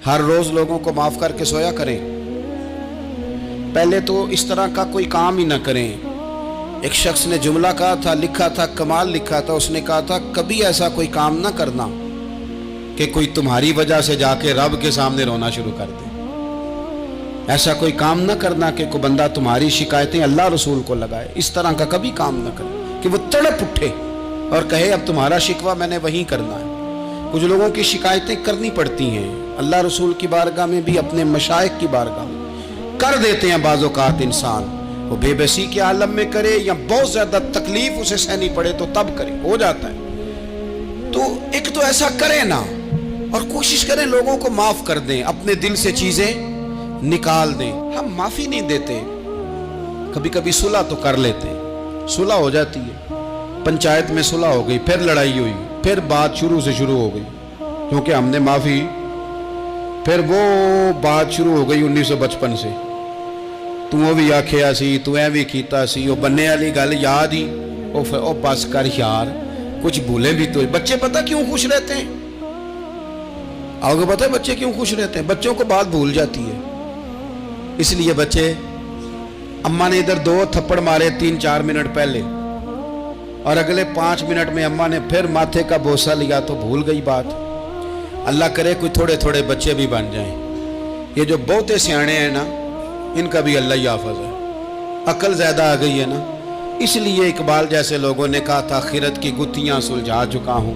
ہر روز لوگوں کو معاف کر کے سویا کریں. پہلے تو اس طرح کا کوئی کام ہی نہ کریں. ایک شخص نے جملہ کہا تھا، لکھا تھا، کمال لکھا تھا. اس نے کہا تھا کبھی ایسا کوئی کام نہ کرنا کہ کوئی تمہاری وجہ سے جا کے رب کے سامنے رونا شروع کر دے. ایسا کوئی کام نہ کرنا کہ کوئی بندہ تمہاری شکایتیں اللہ رسول کو لگائے. اس طرح کا کبھی کام نہ کرے کہ وہ تڑپ اٹھے اور کہے اب تمہارا شکوہ میں نے وہیں کرنا ہے. کچھ لوگوں کی شکایتیں کرنی پڑتی ہیں اللہ رسول کی بارگاہ میں بھی، اپنے مشائخ کی بارگاہ میں کر دیتے ہیں. بعض اوقات انسان وہ بے بسی کے عالم میں کرے یا بہت زیادہ تکلیف اسے سہنی پڑے تو تب کرے، ہو جاتا ہے. تو ایک تو ایسا کریں نا، اور کوشش کریں لوگوں کو معاف کر دیں، اپنے دل سے چیزیں نکال دیں. ہم معافی نہیں دیتے، کبھی کبھی صلح تو کر لیتے ہیں، صلح ہو جاتی ہے. پنچایت میں صلح ہو گئی، پھر لڑائی ہوئی، پھر بات شروع سے شروع ہو گئی کیونکہ ہم نے معافی، پھر وہ بات شروع ہو گئی 1955 سے. تو وہ بھی آکھیا سی، تو اے بھی کیتا سی، وہ بننے والی گل یاد ہی، او بس کر یار، کچھ بھولے بھی تو. بچے پتہ کیوں خوش رہتے ہیں؟ آپ کو پتہ ہے بچے کیوں خوش رہتے ہیں؟ بچوں کو بات بھول جاتی ہے. اس لیے بچے، اماں نے ادھر 2 تھپڑ مارے 3-4 منٹ پہلے اور اگلے 5 منٹ میں اماں نے پھر ماتھے کا بوسہ لیا تو بھول گئی بات. اللہ کرے کوئی تھوڑے تھوڑے بچے بھی بن جائیں. یہ جو بہتے سیانے ہیں نا، ان کا بھی اللہ ہی حافظ ہے. عقل زیادہ آ گئی ہے نا. اس لیے اقبال جیسے لوگوں نے کہا تھا خیرت کی گتھیاں سلجھا چکا ہوں،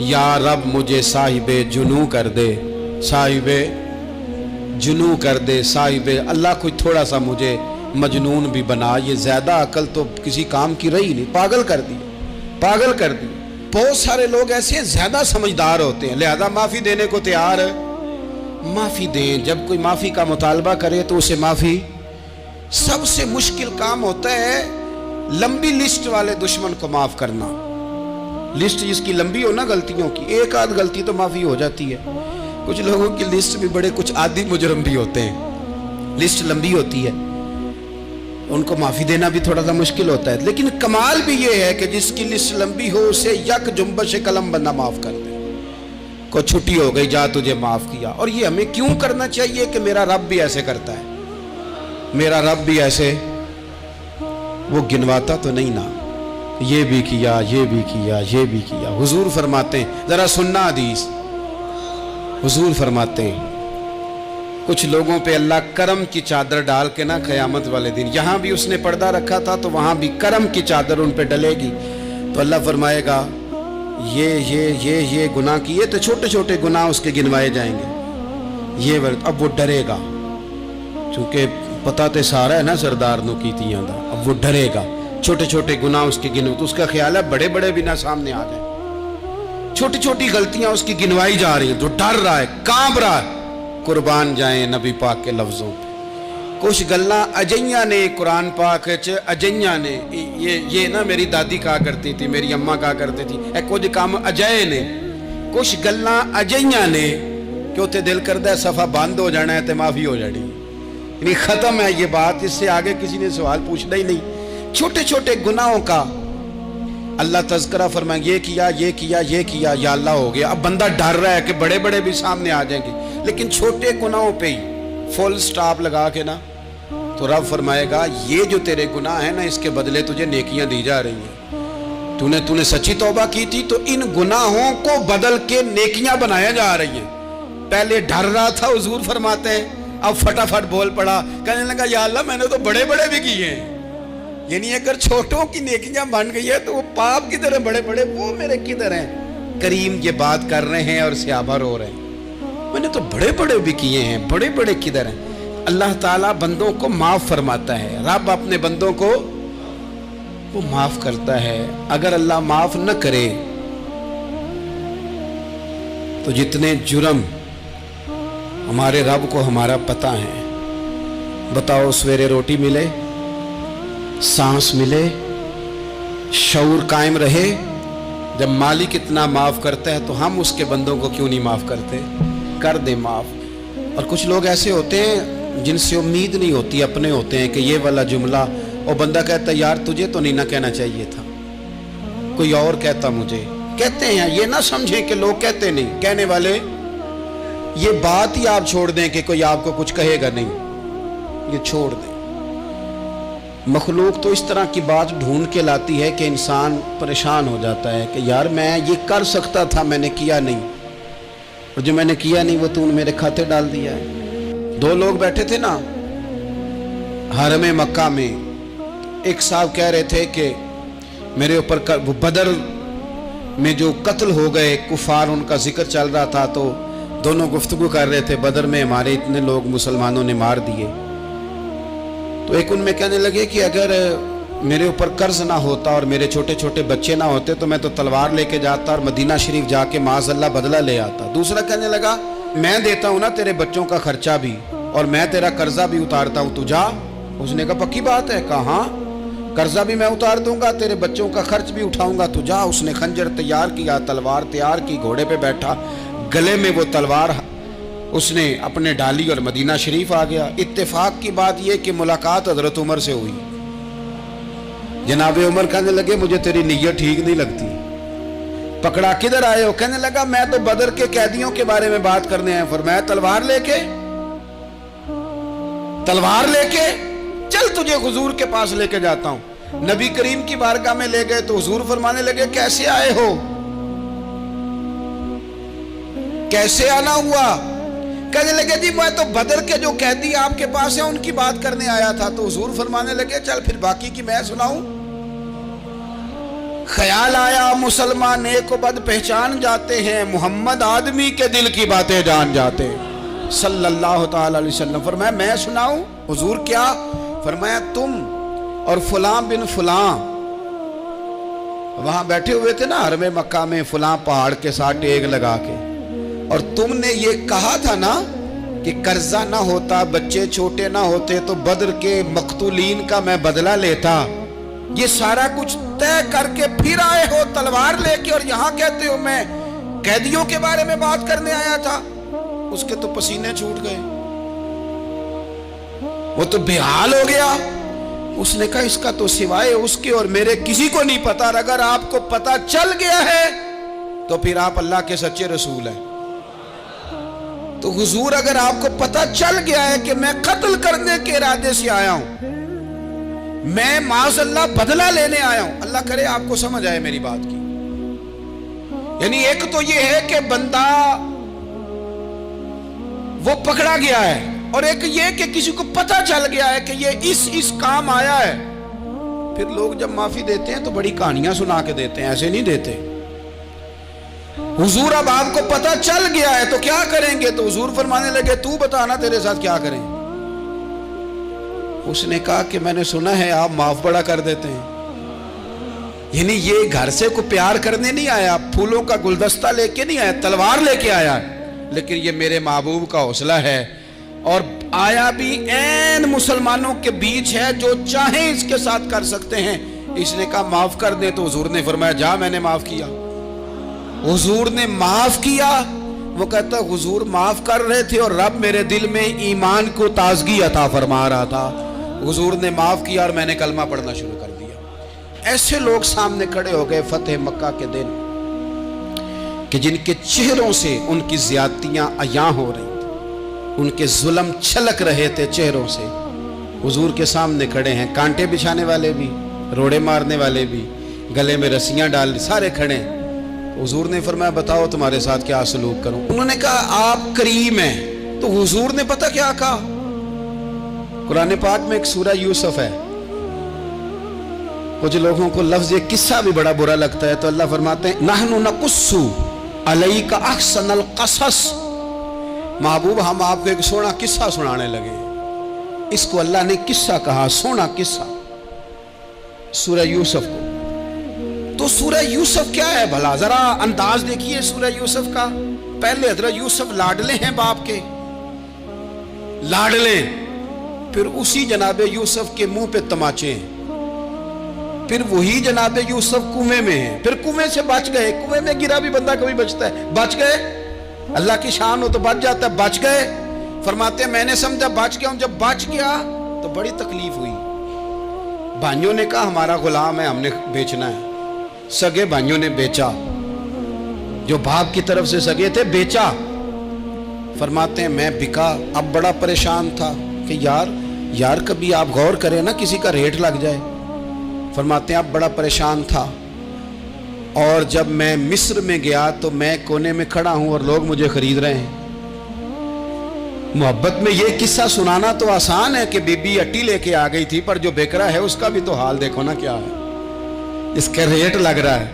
یا رب مجھے صاحب جنوں کر دے، صاحب جنوں کر دے. صاحب اللہ کوئی تھوڑا سا مجھے مجنون بھی بنا. یہ زیادہ عقل تو کسی کام کی رہی نہیں، پاگل کر دی، پاگل کر دی. بہت سارے لوگ ایسے زیادہ سمجھدار ہوتے ہیں، لہذا معافی دینے کو تیار، معافی دیں. جب کوئی معافی کا مطالبہ کرے تو اسے معافی. سب سے مشکل کام ہوتا ہے لمبی لسٹ والے دشمن کو معاف کرنا. لسٹ جس کی لمبی ہو نا غلطیوں کی، ایک آدھ غلطی تو معافی ہو جاتی ہے. کچھ لوگوں کی لسٹ بھی بڑے کچھ عادی مجرم بھی ہوتے ہیں، لسٹ لمبی ہوتی ہے، ان کو معافی دینا بھی تھوڑا سا مشکل ہوتا ہے. لیکن کمال بھی یہ ہے کہ جس کی لسٹ لمبی ہو اسے یک جنبش قلم بندہ معاف کر دے. کوئی چھٹی ہو گئی، جا تجھے معاف کیا. اور یہ ہمیں کیوں کرنا چاہیے کہ میرا رب بھی ایسے کرتا ہے، میرا رب بھی ایسے، وہ گنواتا تو نہیں نا، یہ بھی کیا، یہ بھی کیا، یہ بھی کیا. حضور فرماتے ہیں، ذرا سننا حدیث، حضور فرماتے ہیں کچھ لوگوں پہ اللہ کرم کی چادر ڈال کے نا قیامت والے دن، یہاں بھی اس نے پردہ رکھا تھا تو وہاں بھی کرم کی چادر ان پہ ڈلے گی. تو اللہ فرمائے گا یہ گناہ کیے تو چھوٹے چھوٹے گناہ اس کے گنوائے جائیں گے. یہ اب وہ ڈرے گا، چونکہ پتہ تے سارا ہے نا سردار نو کیتیاں دا. اب وہ ڈرے گا، چھوٹے چھوٹے گناہ اس کے گنو، تو اس کا خیال ہے بڑے بڑے بھی نہ سامنے آ جائیں. چھوٹی چھوٹی غلطیاں اس کی گنوائی جا رہی ہیں تو ڈر رہا ہے، کانپ رہا ہے. قربان جائیں نبی پاک کے لفظوں پہ. کچھ گلاں اجیاں نے قرآن پاک اجیاں نے، یہ نا میری دادی کہا کرتی تھی، میری اماں کہا کرتی تھی، اے کچھ کام اجائے نے، کچھ گلاں اجیاں نے کہ اتنے دل کردہ ہے صفحہ بند ہو جانا ہے تو معافی ہو جانی، یعنی ختم ہے یہ بات، اس سے آگے کسی نے سوال پوچھنا ہی نہیں. چھوٹے چھوٹے گناہوں کا اللہ تذکرہ فرمائیں، یہ کیا یہ کیا یہ کیا، یا اللہ ہو گیا. اب بندہ ڈر رہا ہے کہ بڑے بڑے بھی سامنے آ جائیں گے، لیکن چھوٹے گناہوں پہ ہی فل سٹاپ لگا کے نا تو رب فرمائے گا یہ جو تیرے گناہ ہیں نا اس کے بدلے تجھے نیکیاں دی جا رہی ہیں. تو نے سچی توبہ کی تھی تو ان گناہوں کو بدل کے نیکیاں بنایا جا رہی ہیں. پہلے ڈر رہا تھا، حضور فرماتے ہیں، اب فٹافٹ بول پڑا، کہنے لگا یا اللہ میں نے تو بڑے بڑے بھی کیے ہیں. یعنی اگر چھوٹوں کی نیکیاں بن گئی ہے تو وہ پاپ کدھر ہیں، بڑے بڑے وہ میرے کدھر ہیں. کریم یہ بات کر رہے ہیں اور صحابہ رو رہے ہیں، میں نے تو بڑے بڑے بھی کیے ہیں، بڑے بڑے کدھر ہیں. اللہ تعالیٰ بندوں کو معاف فرماتا ہے، رب اپنے بندوں کو وہ معاف کرتا ہے. اگر اللہ معاف نہ کرے تو جتنے جرم ہمارے رب کو ہمارا پتہ ہے. بتاؤ سویرے روٹی ملے، سانس ملے، شعور قائم رہے، جب مالک اتنا معاف کرتا ہے تو ہم اس کے بندوں کو کیوں نہیں معاف کرتے؟ کر دے معاف. اور کچھ لوگ ایسے ہوتے ہیں جن سے امید نہیں ہوتی، اپنے ہوتے ہیں کہ یہ والا جملہ، اور بندہ کہتا ہے یار تجھے تو نہیں نہ کہنا چاہیے تھا، کوئی اور کہتا مجھے. کہتے ہیں، یہ نہ سمجھیں کہ لوگ کہتے نہیں، کہنے والے یہ بات ہی آپ چھوڑ دیں کہ کوئی آپ کو کچھ کہے گا نہیں، یہ چھوڑ دیں۔ مخلوق تو اس طرح کی بات ڈھونڈ کے لاتی ہے کہ انسان پریشان ہو جاتا ہے کہ یار میں یہ کر سکتا تھا، میں نے کیا نہیں، اور جو میں نے کیا نہیں وہ تو نے میرے کھاتے ڈال دیا ہے۔ دو لوگ بیٹھے تھے نا حرم مکہ میں، ایک صاحب کہہ رہے تھے کہ میرے اوپر بدر میں جو قتل ہو گئے کفار، ان کا ذکر چل رہا تھا، تو دونوں گفتگو کر رہے تھے بدر میں ہمارے اتنے لوگ مسلمانوں نے مار دیے۔ تو ایک ان میں کہنے لگے کہ اگر میرے اوپر قرض نہ ہوتا اور میرے چھوٹے چھوٹے بچے نہ ہوتے تو میں تو تلوار لے کے جاتا اور مدینہ شریف جا کے معاذ اللہ بدلہ لے آتا۔ دوسرا کہنے لگا میں دیتا ہوں نا تیرے بچوں کا خرچہ بھی اور میں تیرا قرضہ بھی اتارتا ہوں، تو جا۔ اس نے کہا پکی بات ہے؟ کہا ہاں، قرضہ بھی میں اتار دوں گا، تیرے بچوں کا خرچ بھی اٹھاؤں گا، تو جا۔ اس نے خنجر تیار کیا، تلوار تیار کی، گھوڑے پہ بیٹھا، گلے میں وہ تلوار اس نے اپنے ڈالی اور مدینہ شریف آ گیا۔ اتفاق کی بات یہ کہ ملاقات حضرت عمر سے ہوئی۔ جناب عمر کہنے لگے مجھے تیری نیت ٹھیک نہیں لگتی، پکڑا کدھر آئے ہو؟ کہنے لگا میں تو بدر کے قیدیوں کے بارے میں بات کرنے ہیں۔ فرمایا تلوار لے کے چل تجھے حضور کے پاس لے کے جاتا ہوں۔ نبی کریم کی بارگاہ میں لے گئے تو حضور فرمانے لگے کیسے آئے ہو، کیسے آنا ہوا؟ کہنے لگے جی میں تو بدر کے جو قیدی آپ کے پاس ہیں ان کی بات کرنے آیا تھا۔ تو حضور فرمانے لگے چل پھر باقی کی میں سناؤں۔ خیال آیا مسلمان نیک و بد پہچان جاتے ہیں، محمد آدمی کے دل کی باتیں جان جاتے ہیں صلی اللہ تعالی علیہ وسلم۔ فرمایا میں سناؤں؟ حضور کیا؟ فرمایا تم اور فلاں بن فلاں وہاں بیٹھے ہوئے تھے نا حرم مکہ میں فلاں پہاڑ کے ساتھ ٹیک لگا کے، اور تم نے یہ کہا تھا نا کہ قرضہ نہ ہوتا، بچے چھوٹے نہ ہوتے تو بدر کے مقتولین کا میں بدلہ لیتا۔ یہ سارا کچھ طے کر کے پھر آئے ہو تلوار لے کے، اور یہاں کہتے ہو میں قیدیوں کے بارے میں بات کرنے آیا تھا۔ اس کے تو پسینے چھوٹ گئے، وہ تو بے حال ہو گیا۔ اس نے کہا اس کا تو سوائے اس کے اور میرے کسی کو نہیں پتا، اور اگر آپ کو پتا چل گیا ہے تو پھر آپ اللہ کے سچے رسول ہیں۔ تو حضور اگر آپ کو پتا چل گیا ہے کہ میں قتل کرنے کے ارادے سے آیا ہوں، میں معاذ اللہ بدلہ لینے آیا ہوں، اللہ کرے آپ کو سمجھ آئے میری بات کی۔ یعنی ایک تو یہ ہے کہ بندہ وہ پکڑا گیا ہے، اور ایک یہ کہ کسی کو پتا چل گیا ہے کہ یہ اس کام آیا ہے۔ پھر لوگ جب معافی دیتے ہیں تو بڑی کہانیاں سنا کے دیتے ہیں، ایسے نہیں دیتے۔ حضور اب آپ کو پتا چل گیا ہے تو کیا کریں گے؟ تو حضور فرمانے لگے تو بتانا تیرے ساتھ کیا کریں۔ اس نے کہا کہ میں نے سنا ہے آپ معاف بڑا کر دیتے ہیں۔ یعنی یہ گھر سے کوئی پیار کرنے نہیں آیا، پھولوں کا گلدستہ لے کے نہیں آیا، تلوار لے کے آیا، لیکن یہ میرے محبوب کا حوصلہ ہے، اور آیا بھی عین مسلمانوں کے بیچ ہے، جو چاہیں اس کے ساتھ کر سکتے ہیں۔ اس نے کہا معاف کر دے، تو حضور نے فرمایا جا میں نے معاف کیا۔ حضور نے معاف کیا۔ وہ کہتا حضور معاف کر رہے تھے اور رب میرے دل میں ایمان کو تازگی عطا فرما رہا تھا۔ حضور نے معاف کیا اور میں نے کلمہ پڑھنا شروع کر دیا۔ ایسے لوگ سامنے کھڑے ہو گئے فتح مکہ کے دن کہ جن کے چہروں سے ان کی زیادتیاں عیاں ہو رہی تھیں، ان کے ظلم چھلک رہے تھے چہروں سے۔ حضور کے سامنے کھڑے ہیں، کانٹے بچھانے والے بھی، روڑے مارنے والے بھی، گلے میں رسیاں ڈال سارے کھڑے ہیں۔ حضور نے فرمایا بتاؤ تمہارے ساتھ کیا سلوک کروں؟ انہوں نے کہا آپ کریم ہیں۔ تو حضور نے پتہ کیا کہا؟ قرآن پاک میں ایک سورہ یوسف ہے، کچھ لوگوں کو لفظ یہ قصہ بھی بڑا برا لگتا ہے، تو اللہ فرماتے ہیں نحن نقص علیک احسن القصص، محبوب ہم آپ کو ایک سونا قصہ سنانے لگے۔ اس کو اللہ نے قصہ کہا، سونا قصہ، سورہ یوسف کو۔ تو سورہ یوسف کیا ہے بھلا؟ ذرا انداز دیکھیے سورہ یوسف کا۔ پہلے حضرت یوسف لاڈلے ہیں باپ کے، لاڈلے، پھر اسی جناب یوسف کے منہ پہ تماچے ہیں، پھر وہی جناب یوسف کنویں میں ہیں، پھر کنویں سے بچ گئے۔ کنویں میں گرا بھی بندہ کبھی بچتا ہے، بچ گئے، اللہ کی شان ہو تو بچ جاتا ہے، بچ گئے۔ فرماتے ہیں میں نے سمجھا بچ گیا ہوں، جب بچ گیا تو بڑی تکلیف ہوئی۔ بھائیوں نے کہا ہمارا غلام ہے، ہم نے بیچنا ہے۔ سگے بھائیوں نے بیچا، جو باپ کی طرف سے سگے تھے بیچا، فرماتے ہیں میں بکا، اب بڑا پریشان تھا کہ یار کبھی آپ غور کریں نا کسی کا ریٹ لگ جائے. فرماتے ہیں اب بڑا پریشان تھا، اور جب میں مصر میں گیا تو میں کونے میں کھڑا ہوں اور لوگ مجھے خرید رہے ہیں. محبت میں یہ قصہ سنانا تو آسان ہے کہ بی بی اٹی لے کے آ گئی تھی، پر جو بیکرا ہے اس کا بھی تو حال دیکھو نا کیا ہے، اس کا ریٹ لگ رہا ہے.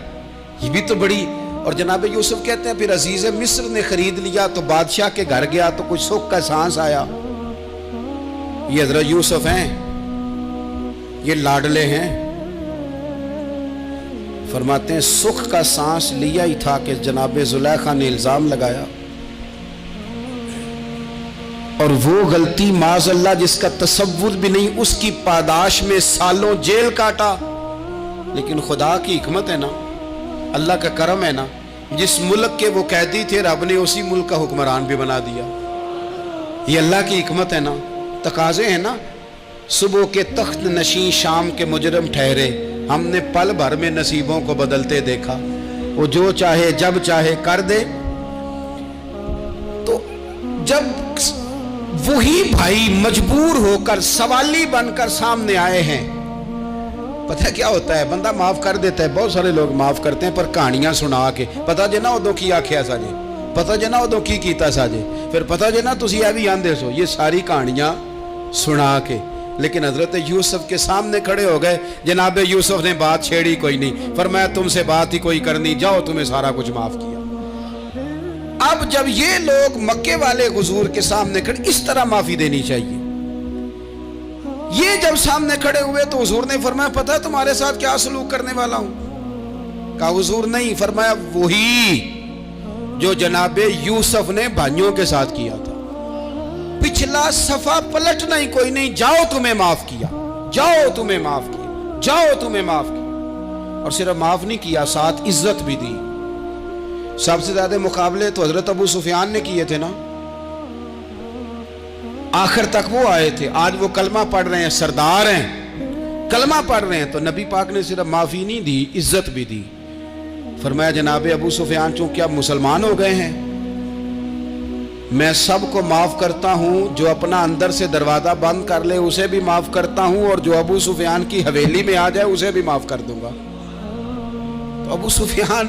یہ بھی تو بڑی. اور جناب یوسف کہتے ہیں پھر عزیز مصر نے خرید لیا تو بادشاہ کے گھر گیا تو کچھ سکھ کا سانس آیا. یہ حضرت یوسف ہیں، یہ لاڈلے ہیں. فرماتے ہیں سکھ کا سانس لیا ہی تھا کہ جناب زلیخا نے الزام لگایا، اور وہ غلطی معاذ اللہ جس کا تصور بھی نہیں، اس کی پاداش میں سالوں جیل کاٹا. لیکن خدا کی حکمت ہے نا، اللہ کا کرم ہے نا، جس ملک کے وہ قیدی تھے رب نے اسی ملک کا حکمران بھی بنا دیا. یہ اللہ کی حکمت ہے نا، تقاضے ہیں نا. صبح کے تخت نشین شام کے مجرم ٹھہرے، ہم نے پل بھر میں نصیبوں کو بدلتے دیکھا. وہ جو چاہے جب چاہے کر دے. تو جب وہی بھائی مجبور ہو کر سوالی بن کر سامنے آئے ہیں، پتہ کیا ہوتا ہے، بندہ معاف کر دیتا ہے. بہت سارے لوگ معاف کرتے ہیں پر کہانیاں سنا کے، پتہ جے نا ادوں کی آکھیا ساجے، پتہ جے نا ادوں کی کیتا ساجے، پھر پتہ جے نا تسی اے بھی آندے سو. یہ ساری کہانیاں سنا کے. لیکن حضرت یوسف کے سامنے کھڑے ہو گئے. جناب یوسف نے بات چھیڑی کوئی نہیں، فرمایا تم سے بات ہی کوئی کرنی، جاؤ تمہیں سارا کچھ معاف کیا. اب جب یہ لوگ مکے والے حضور کے سامنے کھڑے، اس طرح معافی دینی چاہیے. یہ جب سامنے کھڑے ہوئے تو حضور نے فرمایا پتہ ہے تمہارے ساتھ کیا سلوک کرنے والا ہوں؟ کہا حضور نہیں. فرمایا وہی جو جناب یوسف نے بھائیوں کے ساتھ کیا تھا. پچھلا صفحہ پلٹنا ہی کوئی نہیں، جاؤ تمہیں معاف کیا، جاؤ تمہیں معاف کیا، جاؤ تمہیں معاف کیا. اور صرف معاف نہیں کیا، ساتھ عزت بھی دی. سب سے زیادہ مقابلے تو حضرت ابو سفیان نے کیے تھے نا، آخر تک وہ آئے تھے. آج وہ کلمہ پڑھ رہے ہیں، سردار ہیں، کلمہ پڑھ رہے ہیں. تو نبی پاک نے صرف معافی نہیں دی، عزت بھی دی. فرمایا جناب ابو سفیان چونکہ اب مسلمان ہو گئے ہیں، میں سب کو معاف کرتا ہوں. جو اپنا اندر سے دروازہ بند کر لے اسے بھی معاف کرتا ہوں، اور جو ابو سفیان کی حویلی میں آ جائے اسے بھی معاف کر دوں گا. تو ابو سفیان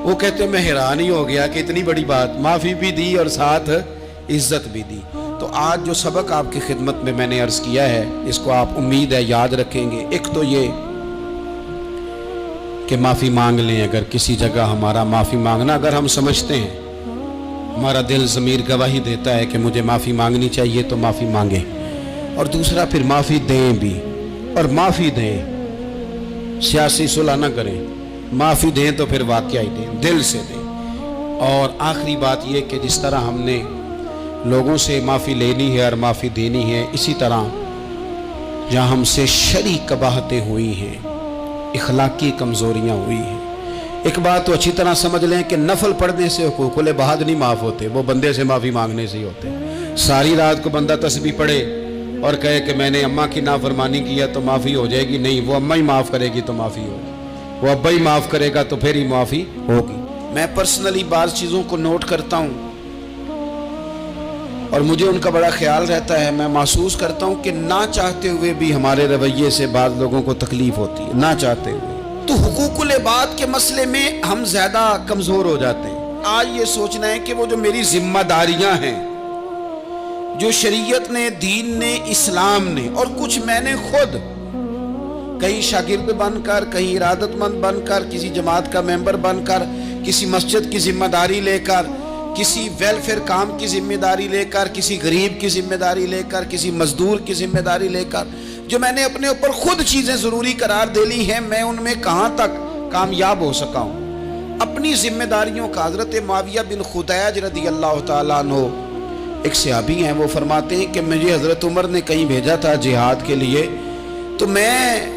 وہ کہتے ہیں میں حیران ہی ہو گیا کہ اتنی بڑی بات، معافی بھی دی اور ساتھ عزت بھی دی. تو آج جو سبق آپ کی خدمت میں میں نے عرض کیا ہے، اس کو آپ امید ہے یاد رکھیں گے. ایک تو یہ کہ معافی مانگ لیں. اگر کسی جگہ ہمارا معافی مانگنا، اگر ہم سمجھتے ہیں، ہمارا دل ضمیر گواہی دیتا ہے کہ مجھے معافی مانگنی چاہیے، تو معافی مانگیں. اور دوسرا پھر معافی دیں بھی، اور معافی دیں، سیاسی صلح نہ کریں. معافی دیں تو پھر واقعہ ہی دیں، دل سے دیں. اور آخری بات یہ کہ جس طرح ہم نے لوگوں سے معافی لینی ہے اور معافی دینی ہے، اسی طرح جہاں ہم سے شرعی قباحتیں ہوئی ہیں، اخلاقی کمزوریاں ہوئی ہیں، ایک بات تو اچھی طرح سمجھ لیں کہ نفل پڑھنے سے حقوق العباد نہیں معاف ہوتے، وہ بندے سے معافی مانگنے سے ہی ہوتے. ساری رات کو بندہ تسبیح پڑھے اور کہے کہ میں نے اماں کی نافرمانی کیا تو معافی ہو جائے گی، نہیں، وہ اماں ہی معاف کرے گی تو معافی ہوگی، وہ ابا ہی معاف کرے گا تو پھر ہی معافی ہوگی. میں پرسنلی بعض چیزوں کو نوٹ کرتا ہوں اور مجھے ان کا بڑا خیال رہتا ہے. میں محسوس کرتا ہوں کہ نہ چاہتے ہوئے بھی ہمارے رویے سے بعض لوگوں کو تکلیف ہوتی ہے، نہ چاہتے ہوئے. تو حقوق العباد کے مسئلے میں ہم زیادہ کمزور ہو جاتے ہیں. آج یہ سوچنا ہے کہ وہ جو میری ذمہ داریاں ہیں، جو شریعت نے، دین نے، اسلام نے، اور کچھ میں نے خود کہیں شاگرد بن کر، کہیں ارادت مند بن کر، کسی جماعت کا ممبر بن کر، کسی مسجد کی ذمہ داری لے کر، کسی ویلفیئر کام کی ذمہ داری لے کر، کسی غریب کی ذمہ داری لے کر، کسی مزدور کی ذمہ داری لے کر، جو میں نے اپنے اوپر خود چیزیں ضروری قرار دے لی ہیں، میں ان میں کہاں تک کامیاب ہو سکا ہوں. اپنی ذمہ داریوں کا حضرت معاویہ بن خدیج رضی اللہ تعالیٰ عنہ ایک صحابی ہیں، وہ فرماتے ہیں کہ مجھے حضرت عمر نے کہیں بھیجا تھا جہاد کے لیے، تو میں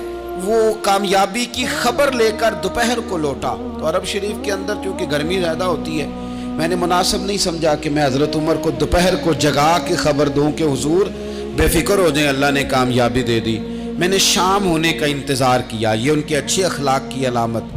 وہ کامیابی کی خبر لے کر دوپہر کو لوٹا. تو عرب شریف کے اندر چونکہ گرمی زیادہ ہوتی ہے، میں نے مناسب نہیں سمجھا کہ میں حضرت عمر کو دوپہر کو جگا کے خبر دوں کہ حضور بے فکر ہو جائیں، اللہ نے کامیابی دے دی. میں نے شام ہونے کا انتظار کیا. یہ ان کے اچھے اخلاق کی علامت.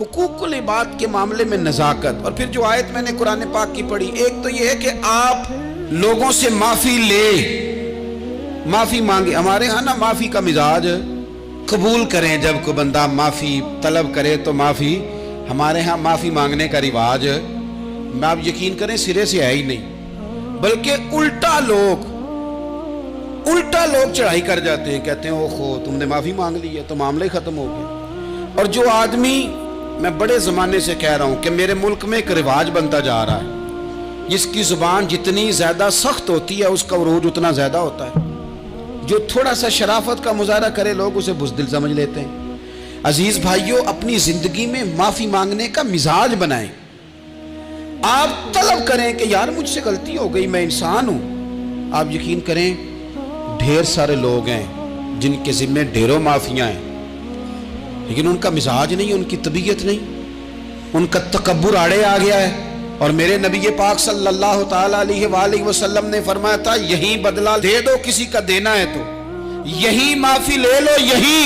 حقوق العباد کے معاملے میں نزاکت. اور پھر جو آیت میں نے قرآن پاک کی پڑھی، ایک تو یہ ہے کہ آپ لوگوں سے معافی لے، معافی مانگے. ہمارے ہاں نا معافی کا مزاج، قبول کریں جب کوئی بندہ معافی طلب کرے تو معافی. ہمارے ہاں معافی مانگنے کا رواج میں آپ یقین کریں سرے سے ہے ہی نہیں، بلکہ الٹا لوگ چڑھائی کر جاتے ہیں، کہتے ہیں اوہو تم نے معافی مانگ لی ہے تو معاملہ ہی ختم ہو گیا. اور جو آدمی، میں بڑے زمانے سے کہہ رہا ہوں کہ میرے ملک میں ایک رواج بنتا جا رہا ہے، جس کی زبان جتنی زیادہ سخت ہوتی ہے اس کا عروج اتنا زیادہ ہوتا ہے. جو تھوڑا سا شرافت کا مظاہرہ کرے لوگ اسے بزدل سمجھ لیتے ہیں. عزیز بھائیوں، اپنی زندگی میں معافی مانگنے کا مزاج بنائیں. آپ طلب کریں کہ یار مجھ سے غلطی ہو گئی، میں انسان ہوں. آپ یقین کریں ڈھیر سارے لوگ ہیں جن کے ذمہ ڈھیروں معافیاں ہیں، لیکن ان کا مزاج نہیں، ان کی طبیعت نہیں، ان کا تکبر آڑے آ گیا ہے. اور میرے نبی پاک صلی اللہ تعالیٰ علیہ وآلہ وسلم نے فرمایا تھا یہی بدلہ دے دو کسی کا دینا ہے تو، یہی معافی لے لو، یہی.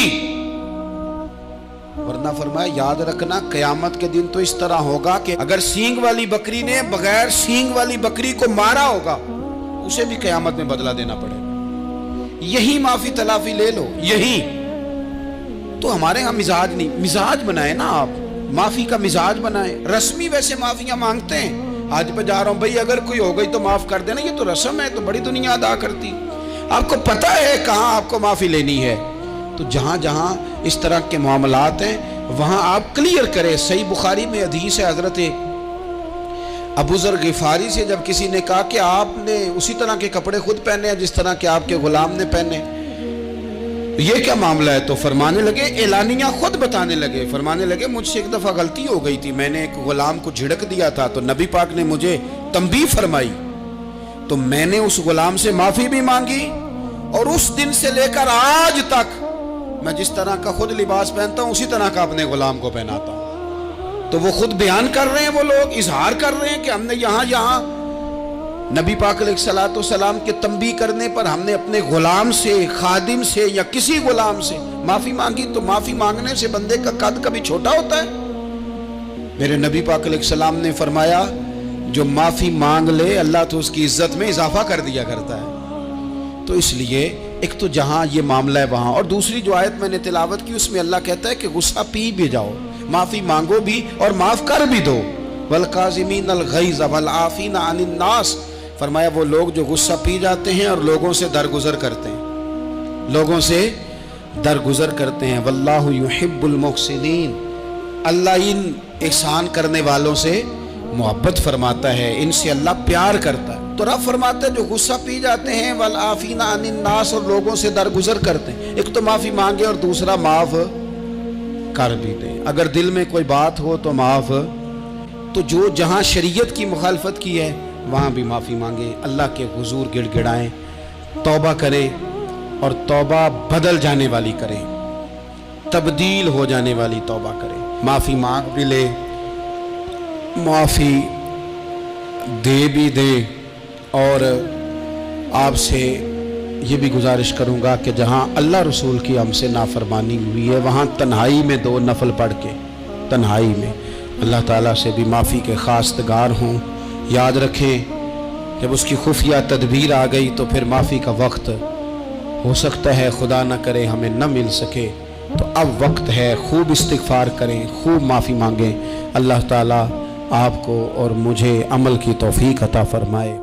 ورنہ فرمایا یاد رکھنا قیامت کے دن تو اس طرح ہوگا کہ اگر سینگ والی بکری نے بغیر سینگ والی بکری کو مارا ہوگا اسے بھی قیامت میں بدلہ دینا پڑے گا. یہی معافی تلافی لے لو، یہی. تو ہمارے ہاں مزاج نہیں. مزاج بنائیں نا آپ، معافی کا مزاج بنائیں. رسمی ویسے معافیاں مانگتے ہیں، آج پہ جا رہا ہوں بھئی اگر کوئی ہو گئی تو معاف کر دینا، یہ تو رسم ہے، تو بڑی دنیا ادا کرتی. آپ کو پتہ ہے کہاں آپ کو معافی لینی ہے. تو جہاں جہاں اس طرح کے معاملات ہیں وہاں آپ کلیئر کریں. صحیح بخاری میں حدیث ہے حضرت ابو ذر غفاری سے، جب کسی نے کہا کہ آپ نے اسی طرح کے کپڑے خود پہنے ہیں جس طرح کے آپ کے غلام نے پہنے، یہ کیا معاملہ ہے؟ تو فرمانے لگے، اعلانیہ خود بتانے لگے، فرمانے لگے مجھ سے ایک دفعہ غلطی ہو گئی تھی، میں نے ایک غلام کو جھڑک دیا تھا تو نبی پاک نے مجھے تنبیہ فرمائی، تو میں نے اس غلام سے معافی بھی مانگی، اور اس دن سے لے کر آج تک میں جس طرح کا خود لباس پہنتا ہوں اسی طرح کا اپنے غلام کو پہناتا ہوں. تو وہ خود بیان کر رہے ہیں، وہ لوگ اظہار کر رہے ہیں کہ ہم نے یہاں نبی پاک علیہ الصلوۃ والسلام کے تنبیہ کرنے پر ہم نے اپنے غلام سے، خادم سے یا کسی غلام سے معافی مانگی. تو معافی مانگنے سے بندے کا قد کبھی چھوٹا ہوتا ہے؟ میرے نبی پاک علیہ السلام نے فرمایا جو معافی مانگ لے اللہ تو اس کی عزت میں اضافہ کر دیا کرتا ہے. تو اس لیے ایک تو جہاں یہ معاملہ ہے وہاں، اور دوسری جو آیت میں نے تلاوت کی اس میں اللہ کہتا ہے کہ غصہ پی بھی جاؤ، معافی مانگو بھی اور معاف کر بھی دو. والکاظمین الغیظ والعافین عن الناس، فرمایا وہ لوگ جو غصہ پی جاتے ہیں اور لوگوں سے درگزر کرتے ہیں، لوگوں سے درگزر کرتے ہیں. واللہ یحب المحسنین، اللہ ان احسان کرنے والوں سے محبت فرماتا ہے، ان سے اللہ پیار کرتا ہے. تو رب فرماتا ہے جو غصہ پی جاتے ہیں والعافین عن الناس، اور لوگوں سے درگزر کرتے ہیں، ایک تو معافی مانگے اور دوسرا معاف کر بھی دیں. اگر دل میں کوئی بات ہو تو معاف. تو جو جہاں شریعت کی مخالفت کی ہے وہاں بھی معافی مانگیں، اللہ کے حضور گڑ گڑائیں، توبہ کریں، اور توبہ بدل جانے والی کریں، تبدیل ہو جانے والی توبہ کریں. معافی مانگ بھی لے، معافی دے بھی دیں. اور آپ سے یہ بھی گزارش کروں گا کہ جہاں اللہ رسول کی ہم سے نافرمانی ہوئی ہے وہاں تنہائی میں 2 نفل پڑھ کے تنہائی میں اللہ تعالیٰ سے بھی معافی کے خواستگار ہوں. یاد رکھیں جب اس کی خفیہ تدبیر آ گئی تو پھر معافی کا وقت ہو سکتا ہے خدا نہ کرے ہمیں نہ مل سکے. تو اب وقت ہے، خوب استغفار کریں، خوب معافی مانگیں. اللہ تعالیٰ آپ کو اور مجھے عمل کی توفیق عطا فرمائے.